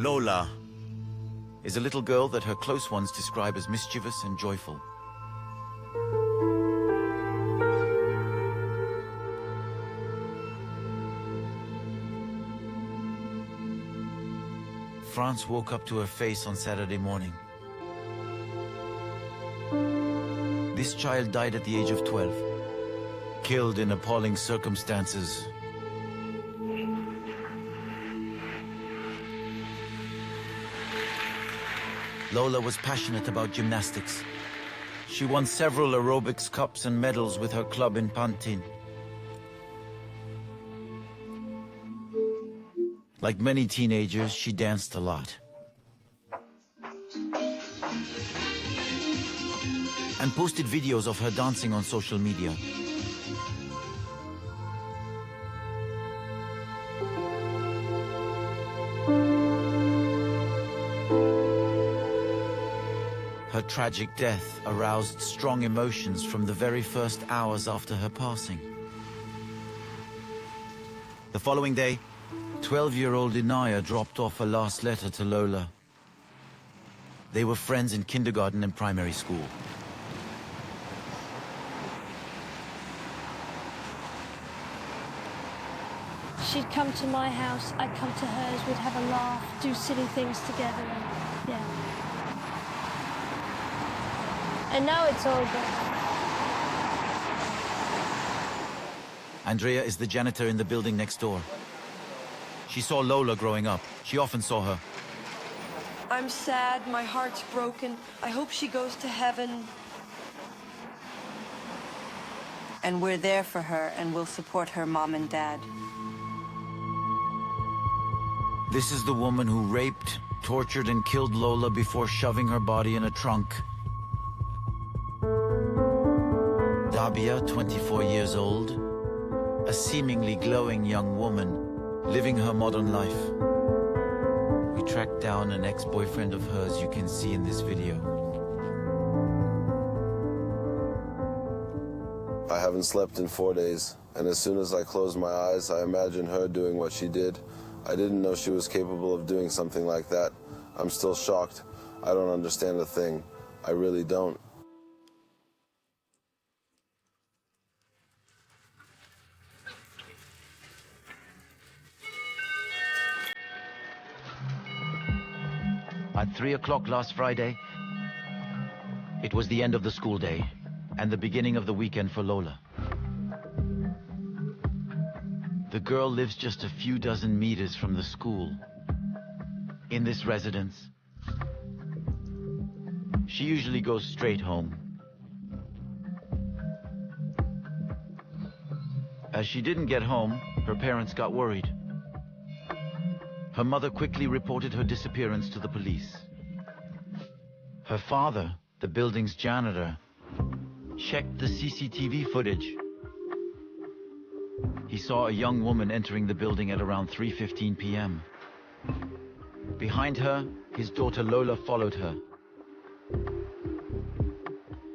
Lola is a little girl that her close ones describe as mischievous and joyful. France woke up to her face on Saturday morning. This child died at the age of 12, killed in appalling circumstances. Lola was passionate about gymnastics. She won several aerobics cups and medals with her club in Pantin. Like many teenagers, she danced a lot. And posted videos of her dancing on social media. Her tragic death aroused strong emotions from the very first hours after her passing. The following day, 12-year-old Inaya dropped off a last letter to Lola. They were friends in kindergarten and primary school. She'd come to my house, I'd come to hers, we'd have a laugh, do silly things together, and yeah. And now it's over. Andrea is the janitor in the building next door. She saw Lola growing up. She often saw her. I'm sad, my heart's broken. I hope she goes to heaven. And we're there for her, and we'll support her mom and dad. This is the woman who raped, tortured, and killed Lola before shoving her body in a trunk. Dabia, 24 years old, a seemingly glowing young woman, living her modern life. We tracked down an ex-boyfriend of hers you can see in this video. I haven't slept in 4 days, and as soon as I closed my eyes, I imagined her doing what she did. I didn't know she was capable of doing something like that. I'm still shocked. I don't understand a thing. I really don't. At 3 o'clock last Friday, it was the end of the school day and the beginning of the weekend for Lola. The girl lives just a few dozen meters from the school. In this residence, she usually goes straight home. As she didn't get home, her parents got worried. Her mother quickly reported her disappearance to the police. Her father, the building's janitor, checked the CCTV footage. He saw a young woman entering the building at around 3:15 p.m. Behind her, his daughter Lola followed her.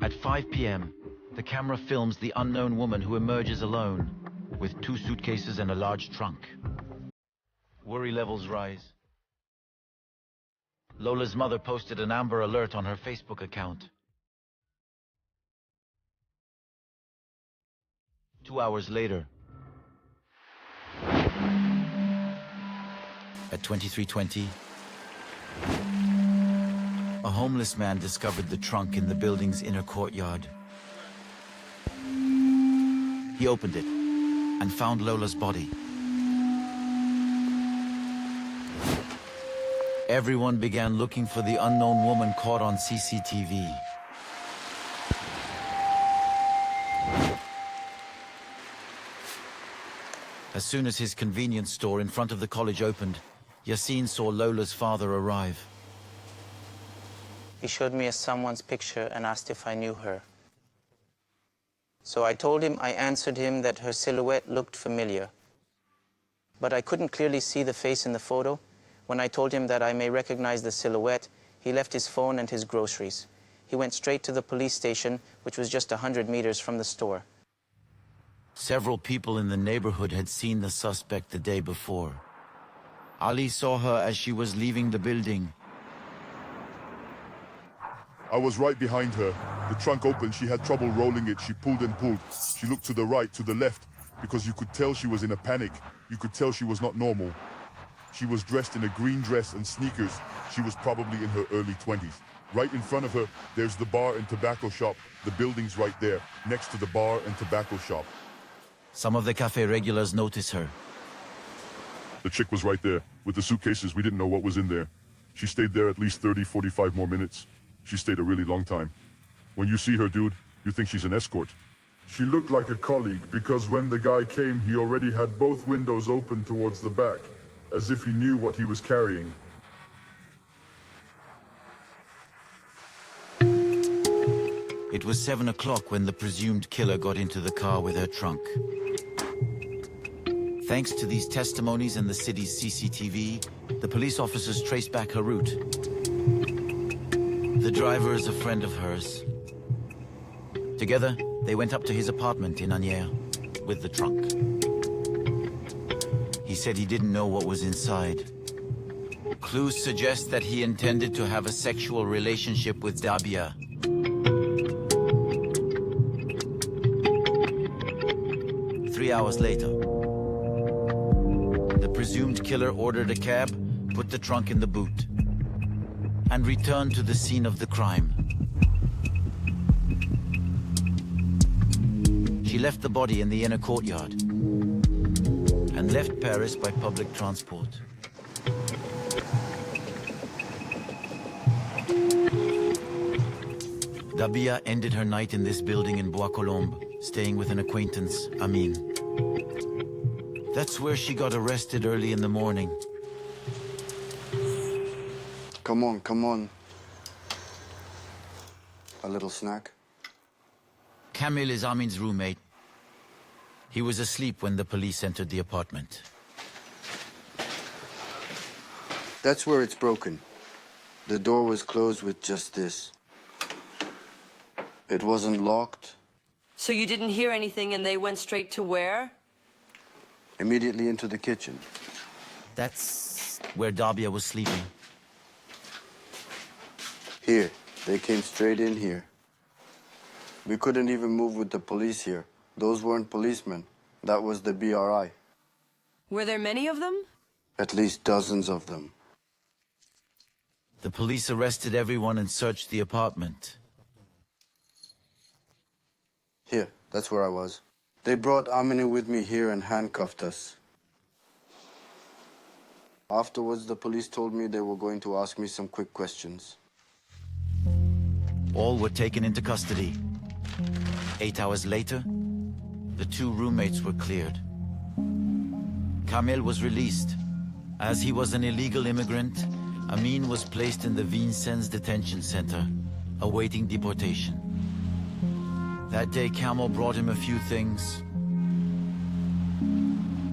At 5 p.m., the camera films the unknown woman who emerges alone, with 2 suitcases and a large trunk. Worry levels rise. Lola's mother posted an Amber Alert on her Facebook account. 2 hours later, at 23:20, a homeless man discovered the trunk in the building's inner courtyard. He opened it and found Lola's body. Everyone began looking for the unknown woman caught on CCTV. As soon as his convenience store in front of the college opened, Yassine saw Lola's father arrive. He showed me someone's picture and asked if I knew her. So I told him, I answered him that her silhouette looked familiar. But I couldn't clearly see the face in the photo. When I told him that I may recognize the silhouette, he left his phone and his groceries. He went straight to the police station, which was just 100 meters from the store. Several people in the neighborhood had seen the suspect the day before. Ali saw her as she was leaving the building. I was right behind her. The trunk opened, she had trouble rolling it. She pulled and pulled. She looked to the right, to the left, because you could tell she was in a panic. You could tell she was not normal. She was dressed in a green dress and sneakers. She was probably in her early 20s. Right in front of her, there's the bar and tobacco shop. The building's right there, next to the bar and tobacco shop. Some of the cafe regulars notice her. The chick was right there. With the suitcases, we didn't know what was in there. She stayed there at least 30, 45 more minutes. She stayed a really long time. When you see her, dude, you think she's an escort. She looked like a colleague because when the guy came, he already had both windows open towards the back, as if he knew what he was carrying. It was 7 o'clock when the presumed killer got into the car with her trunk. Thanks to these testimonies and the city's CCTV, the police officers traced back her route. The driver is a friend of hers. Together, they went up to his apartment in Asnières with the trunk. He said he didn't know what was inside. Clues suggest that he intended to have a sexual relationship with Dabia. Three hours later, the presumed killer ordered a cab, put the trunk in the boot, and returned to the scene of the crime. She left the body in the inner courtyard and left Paris by public transport. Dabia ended her night in this building in Bois Colombes, staying with an acquaintance, Amin. That's where she got arrested early in the morning. Come on, come on. A little snack? Kamil is Amin's roommate. He was asleep when the police entered the apartment. That's where it's broken. The door was closed with just this. It wasn't locked. So you didn't hear anything and they went straight to where? Immediately into the kitchen. That's where Dabia was sleeping. Here. They came straight in here. We couldn't even move with the police here. Those weren't policemen. That was the BRI. Were there many of them? At least dozens of them. The police arrested everyone and searched the apartment. Here, that's where I was. They brought Amine with me here and handcuffed us. Afterwards, the police told me they were going to ask me some quick questions. All were taken into custody. 8 hours later, the two roommates were cleared. Kamil was released. As he was an illegal immigrant, Amin was placed in the Vincennes detention center, awaiting deportation. That day, Kamil brought him a few things.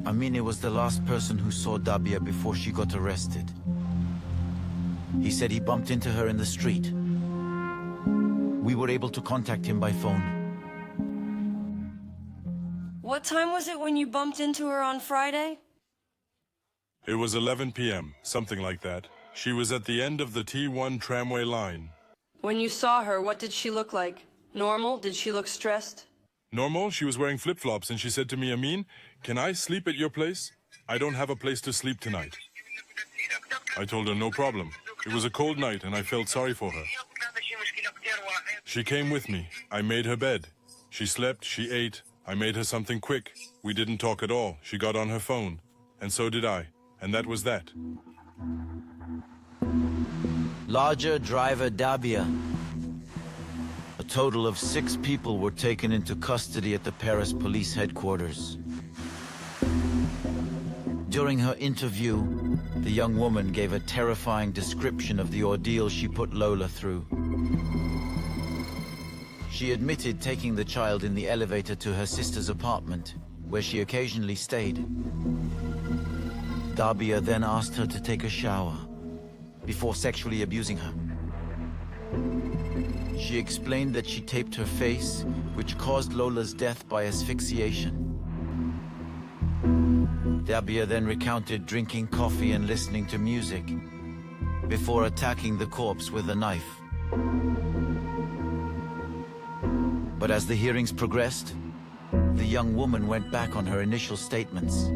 Amine was the last person who saw Dabia before she got arrested. He said he bumped into her in the street. We were able to contact him by phone. What time was it when you bumped into her on Friday? It was 11 p.m., something like that. She was at the end of the T1 tramway line. When you saw her, what did she look like? Normal? Did she look stressed? Normal, she was wearing flip-flops and she said to me, Amin, can I sleep at your place? I don't have a place to sleep tonight. I told her no problem. It was a cold night and I felt sorry for her. She came with me. I made her bed. She slept, she ate. I made her something quick. We didn't talk at all. She got on her phone. And so did I. And that was that. Larger driver Dabia. A total of 6 people were taken into custody at the Paris police headquarters. During her interview, the young woman gave a terrifying description of the ordeal she put Lola through. She admitted taking the child in the elevator to her sister's apartment, where she occasionally stayed. Dabia then asked her to take a shower before sexually abusing her. She explained that she taped her face, which caused Lola's death by asphyxiation. Dabia then recounted drinking coffee and listening to music before attacking the corpse with a knife. But as the hearings progressed, the young woman went back on her initial statements.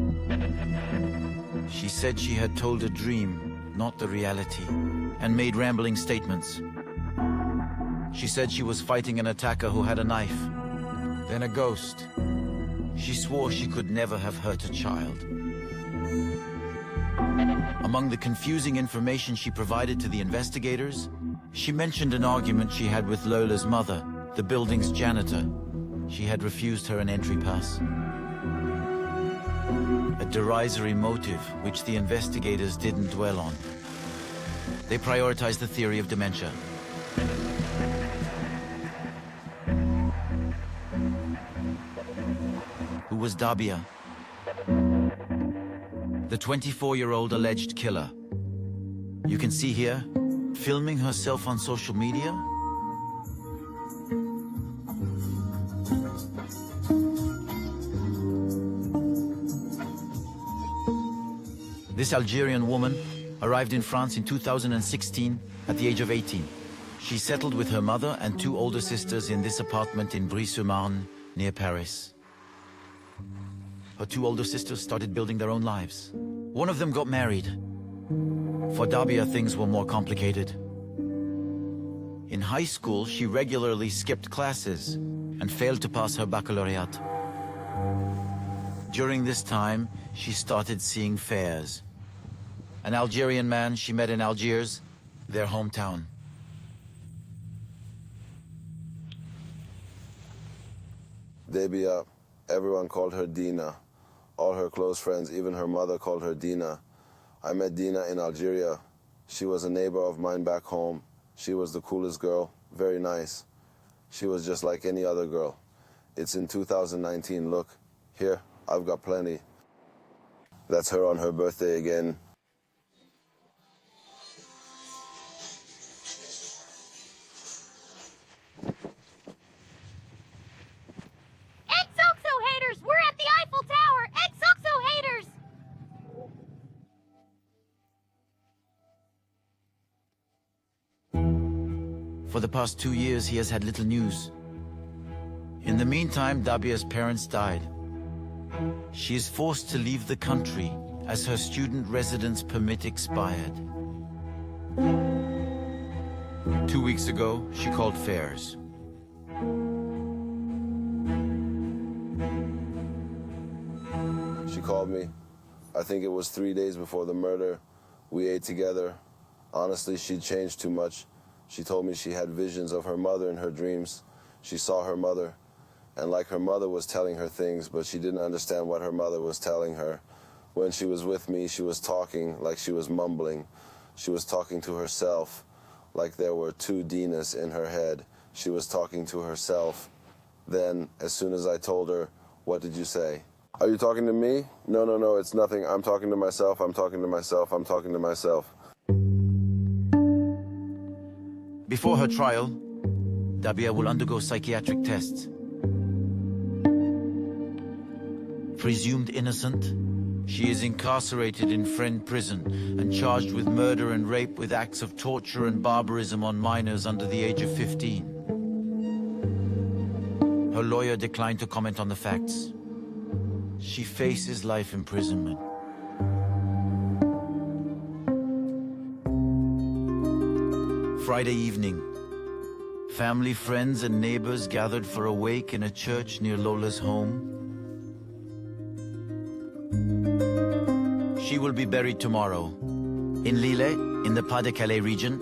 She said she had told a dream, not the reality, and made rambling statements. She said she was fighting an attacker who had a knife, then a ghost. She swore she could never have hurt a child. Among the confusing information she provided to the investigators, she mentioned an argument she had with Lola's mother, the building's janitor. She had refused her an entry pass. A derisory motive which the investigators didn't dwell on. They prioritized the theory of dementia. Who was Dabia? The 24-year-old alleged killer. You can see here, filming herself on social media. This Algerian woman arrived in France in 2016 at the age of 18. She settled with her mother and two older sisters in this apartment in Brie-sur-Marne, near Paris. Her two older sisters started building their own lives. One of them got married. For Dabia, things were more complicated. In high school, she regularly skipped classes and failed to pass her baccalaureate. During this time, she started seeing fairs. An Algerian man she met in Algiers, their hometown. Dabia, everyone called her Dina. All her close friends, even her mother, called her Dina. I met Dina in Algeria. She was a neighbor of mine back home. She was the coolest girl, very nice. She was just like any other girl. It's in 2019, look. Here, I've got plenty. That's her on her birthday again. Exoxo haters! We're at the Eiffel Tower! Exoxo haters! For the past 2 years, he has had little news. In the meantime, Dabia's parents died. She is forced to leave the country as her student residence permit expired. 2 weeks ago, she called Fairs. She called me. I think it was 3 days before the murder. We ate together. Honestly, she'd changed too much. She told me she had visions of her mother in her dreams. She saw her mother. And like her mother was telling her things, but she didn't understand what her mother was telling her. When she was with me, she was talking like she was mumbling. She was talking to herself, like there were two Dinas in her head. She was talking to herself. Then, as soon as I told her, "What did you say?" "Are you talking to me?" No, it's nothing. I'm talking to myself, I'm talking to myself, I'm talking to myself. Before her trial, Dabia will undergo psychiatric tests. Presumed innocent, she is incarcerated in Fresnes prison and charged with murder and rape with acts of torture and barbarism on minors under the age of 15. Her lawyer declined to comment on the facts. She faces life imprisonment. Friday evening, family, friends, and neighbors gathered for a wake in a church near Lola's home. She will be buried tomorrow in Lille, in the Pas-de-Calais region,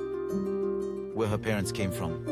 where her parents came from.